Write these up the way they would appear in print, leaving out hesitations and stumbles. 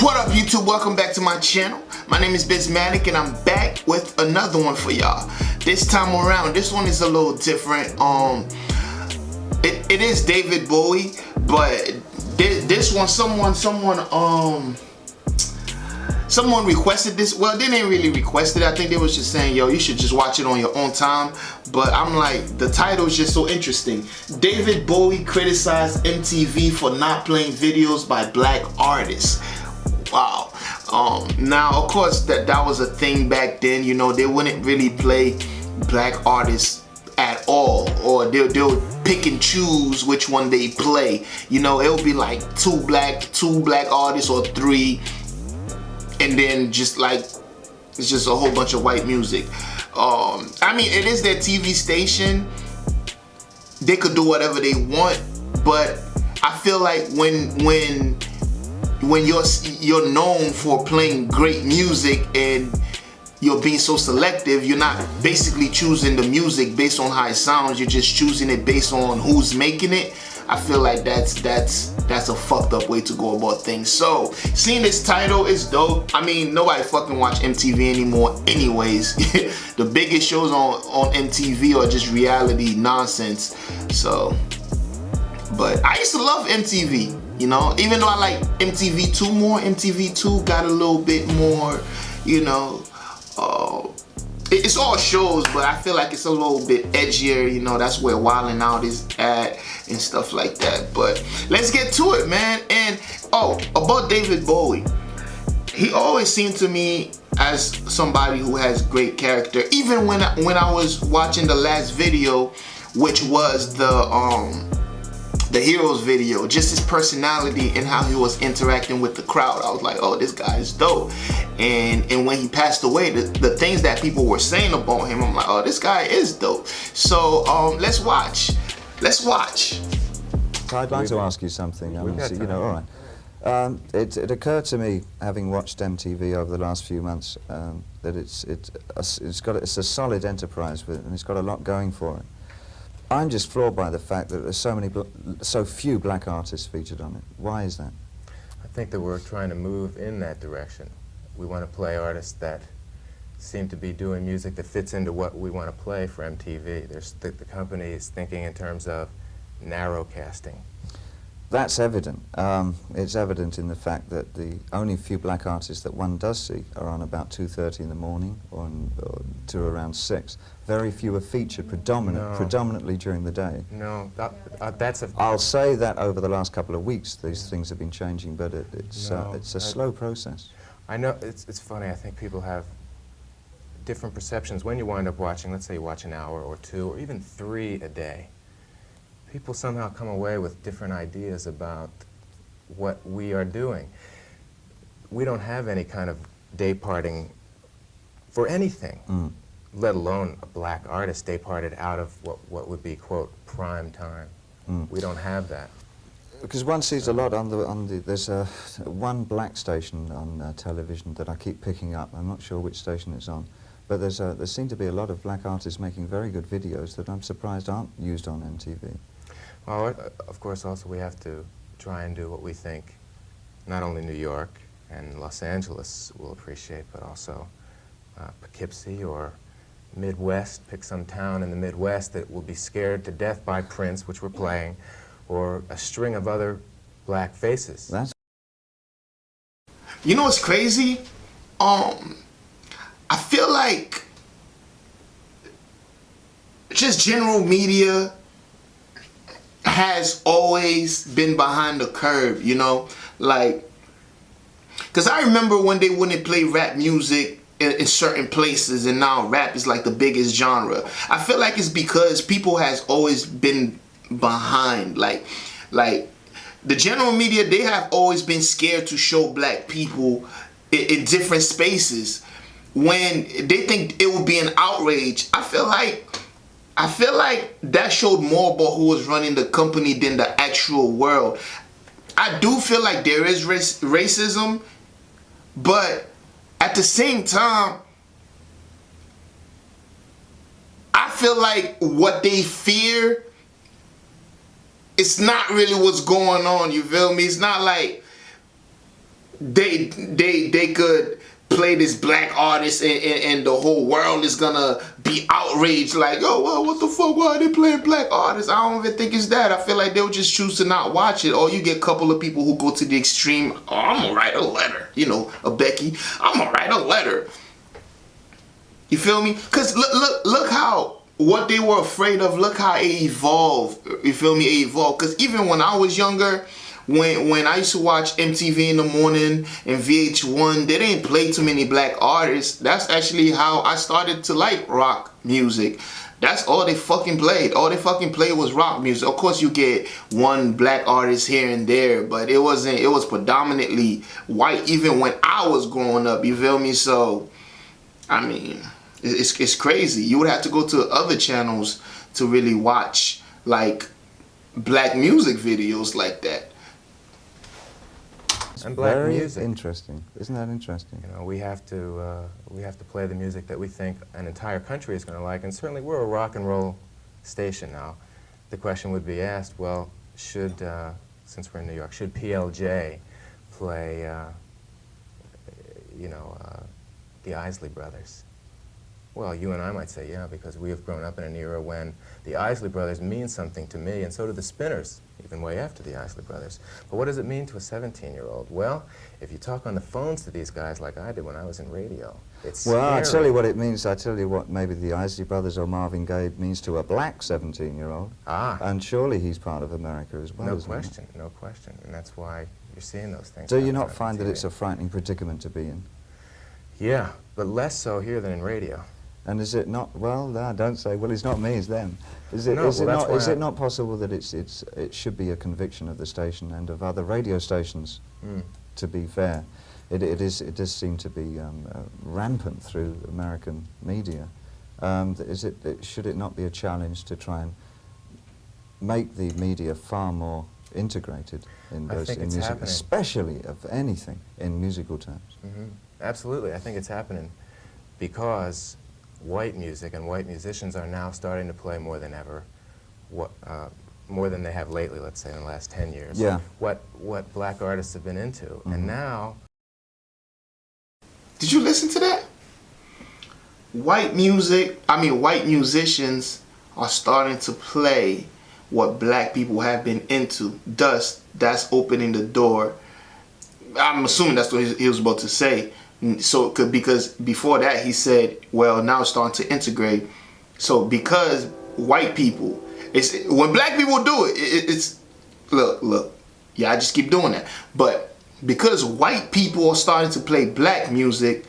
What up, YouTube? Welcome back to my channel. My name is Bizmatik and I'm back with another one for y'all. This time around, this one is a little different. It is David Bowie, but this one someone requested this. Well, they didn't really request it. I think they was just saying, yo, you should just watch it on your own time. But I'm like, the title is just so interesting. David Bowie criticized MTV for not playing videos by black artists. Wow. Now, of course, that was a thing back then. You know, they wouldn't really play black artists at all, or they'll pick and choose which one they play. You know, it'll be like two black artists or three, and then just like it's just a whole bunch of white music. I mean, it is their TV station. They could do whatever they want, but I feel like when you're known for playing great music and you're being so selective, you're not basically choosing the music based on how it sounds. You're just choosing it based on who's making it. I feel like that's a fucked up way to go about things. So seeing this title is dope. I mean, nobody fucking watch MTV anymore anyways. The biggest shows on MTV are just reality nonsense. So, but I used to love MTV, you know, even though I like MTV2 more. MTV2 got a little bit more, you know, it's all shows, but I feel like it's a little bit edgier, you know. That's where Wildin' Out is at and stuff like that. But let's get to it, man. And about David Bowie, he always seemed to me as somebody who has great character. Even when I was watching the last video, which was the Heroes video, just his personality and how he was interacting with the crowd, I was like, oh, this guy is dope. And when he passed away, the things that people were saying about him, I'm like, oh, this guy is dope. So let's watch. I'd like to ask you something. I mean, you know, all right. It occurred to me, having watched MTV over the last few months, that it's a solid enterprise, and it's got a lot going for it. I'm just floored by the fact that there's so few black artists featured on it. Why is that? I think that we're trying to move in that direction. We want to play artists that seem to be doing music that fits into what we want to play for MTV. The company is thinking in terms of narrow casting. That's evident. It's evident in the fact that the only few black artists that one does see are on about 2:30 in the morning or to around 6. Very few are featured predominantly during the day. No, that's a... I'll say that over the last couple of weeks these things have been changing, but it's a slow process. I know, it's funny, I think people have different perceptions. When you wind up watching, let's say you watch an hour or 2 or even 3 a day, people somehow come away with different ideas about what we are doing. We don't have any kind of day parting for anything, let alone a black artist day parted out of what would be, quote, prime time. We don't have that. Because one sees a lot there's one black station on television that I keep picking up. I'm not sure which station it's on, but there seem to be a lot of black artists making very good videos that I'm surprised aren't used on MTV. Well, of course, also we have to try and do what we think not only New York and Los Angeles will appreciate, but also Poughkeepsie or Midwest. Pick some town in the Midwest that will be scared to death by Prince, which we're playing, or a string of other black faces. You know what's crazy? I feel like just general media has always been behind the curve, you know, like, because I remember when they wouldn't play rap music in certain places, and now rap is like the biggest genre. I feel like it's because people has always been behind, like the general media, they have always been scared to show black people in different spaces when they think it would be an outrage. I feel like that showed more about who was running the company than the actual world. I do feel like there is racism, but at the same time, I feel like what they fear, it's not really what's going on, you feel me? It's not like they could play this black artist and the whole world is gonna be outraged like, yo, well, what the fuck, why are they playing black artists? I don't even think it's that. I feel like they'll just choose to not watch it. Or you get a couple of people who go to the extreme, oh, I'm gonna write a letter, you know, a Becky, I'm gonna write a letter. You feel me? Cause look how what they were afraid of, look how it evolved. You feel me? It evolved. Cause even when I was younger, when I used to watch MTV in the morning and VH1, they didn't play too many black artists. That's actually how I started to like rock music. That's all they fucking played. All they fucking played was rock music. Of course you get one black artist here and there, but it was predominantly white even when I was growing up, you feel me? So, I mean, it's crazy. You would have to go to other channels to really watch like black music videos like that. And black Very music. Interesting. Isn't that interesting? You know, we have to play the music that we think an entire country is going to like, and certainly we're a rock and roll station now. The question would be asked, well, should, since we're in New York, should PLJ play, the Isley Brothers? Well, you and I might say, yeah, because we have grown up in an era when the Isley Brothers mean something to me, and so do the Spinners, even way after the Isley Brothers. But what does it mean to a 17-year-old? Well, if you talk on the phones to these guys like I did when I was in radio, it's Well, scary. I tell you what it means. I tell you what maybe the Isley Brothers or Marvin Gaye means to a black 17-year-old. Ah. And surely he's part of America as well. No isn't he? question, no question. And that's why you're seeing those things. Do you happen not on find that TV. it's a frightening predicament to be in? Yeah, but less so here than in radio. And is it not? Well, no, don't say. Well, it's not me, it's them. Is it? No, Is well, it that's not? why Is I- it not possible that it should be a conviction of the station and of other radio stations? To be fair, it does seem to be rampant through American media. Should it not be a challenge to try and make the media far more integrated in I those think in it's music, happening. especially of anything in musical terms? Absolutely, I think it's happening because white music and white musicians are now starting to play more than ever, more than they have lately, let's say in the last 10 years. Yeah. What black artists have been into. And now... Did you listen to that? White musicians are starting to play what black people have been into. Thus, that's opening the door. I'm assuming that's what he was about to say. So, because before that he said, well, now it's starting to integrate. So, because white people, when black people do it, it's look, yeah, I just keep doing that. But because white people are starting to play black music,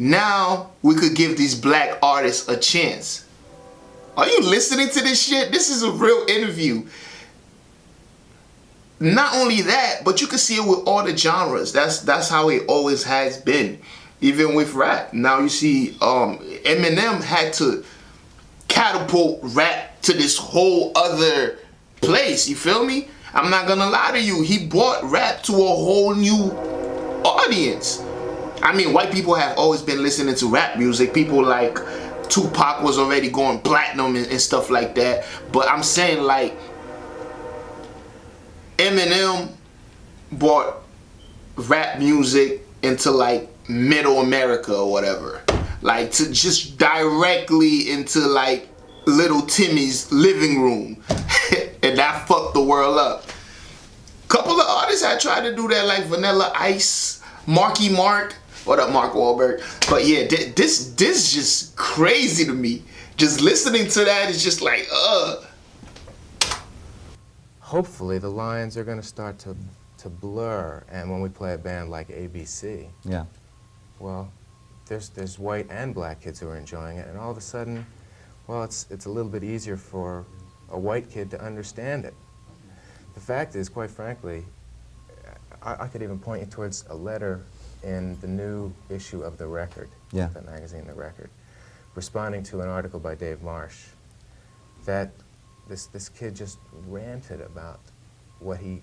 now we could give these black artists a chance. Are you listening to this shit? This is a real interview. Not only that, but you can see it with all the genres. That's how it always has been. Even with rap. Now you see Eminem had to catapult rap to this whole other place. You feel me? I'm not gonna lie to you. He brought rap to a whole new audience. I mean, white people have always been listening to rap music. People like Tupac was already going platinum and stuff like that. But I'm saying, like, Eminem brought rap music into like middle America or whatever, like to just directly into like little Timmy's living room. And that fucked the world up. Couple of artists had tried to do that, like Vanilla Ice, Marky Mark. What up, Mark Wahlberg? But yeah, this just crazy to me. Just listening to that is just like, Hopefully the lines are going to start to blur, and when we play a band like ABC, Yeah. well, there's white and black kids who are enjoying it, and all of a sudden, well, it's a little bit easier for a white kid to understand it. The fact is, quite frankly, I could even point you towards a letter in the new issue of The Record, Yeah. the magazine The Record, responding to an article by Dave Marsh, that this kid just ranted about what he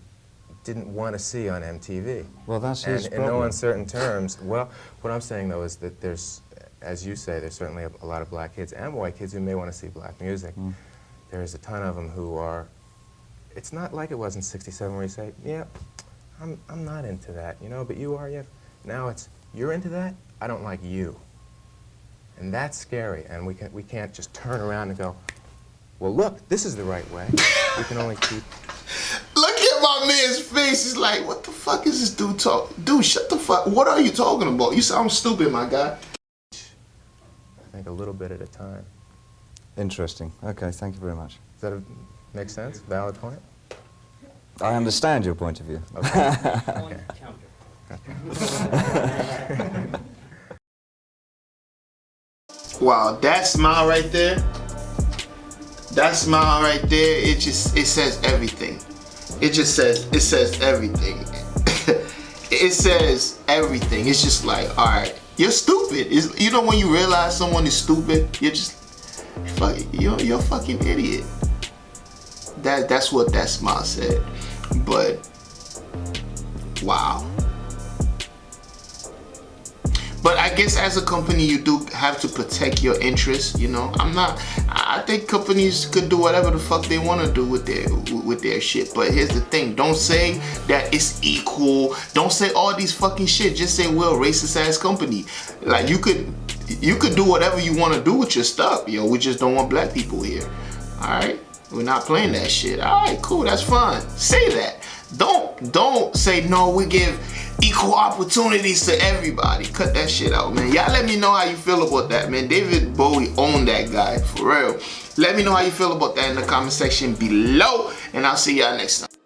didn't want to see on MTV. Well, that's his And in no problem. uncertain terms, well, what I'm saying though is that there's, as you say, there's certainly a lot of black kids and white kids who may want to see black music. There's a ton of them who are, it's not like it was in '67 where you say, yeah, I'm not into that, you know, but you are, yeah. Now it's, you're into that, I don't like you. And that's scary, and we can't just turn around and go, well, look, this is the right way. We can only keep... Look at my man's face. He's like, what the fuck is this dude talking? Dude, shut the fuck. What are you talking about? You sound stupid, my guy. I think a little bit at a time. Interesting. Okay, thank you very much. Does that make sense? Valid point? I understand your point of view. Okay. Okay. Wow, that smile right there. That smile right there, it says everything. It says everything. It says everything. It's just like, all right, you're stupid. You know when you realize someone is stupid, you're just, you're a fucking idiot. That's what that smile said. But, wow. But I guess as a company, you do have to protect your interests, you know. I think companies could do whatever the fuck they want to do with their shit. But here's the thing, don't say that it's equal. Don't say all these fucking shit. Just say we're a racist ass company. Like you could do whatever you want to do with your stuff, yo. We just don't want black people here. All right? We're not playing that shit. All right, cool, that's fine. Say that. Don't say no, we give equal opportunities to everybody. Cut that shit out, man. Y'all let me know how you feel about that, man. David Bowie owned that guy, for real. Let me know how you feel about that in the comment section below, and I'll see y'all next time.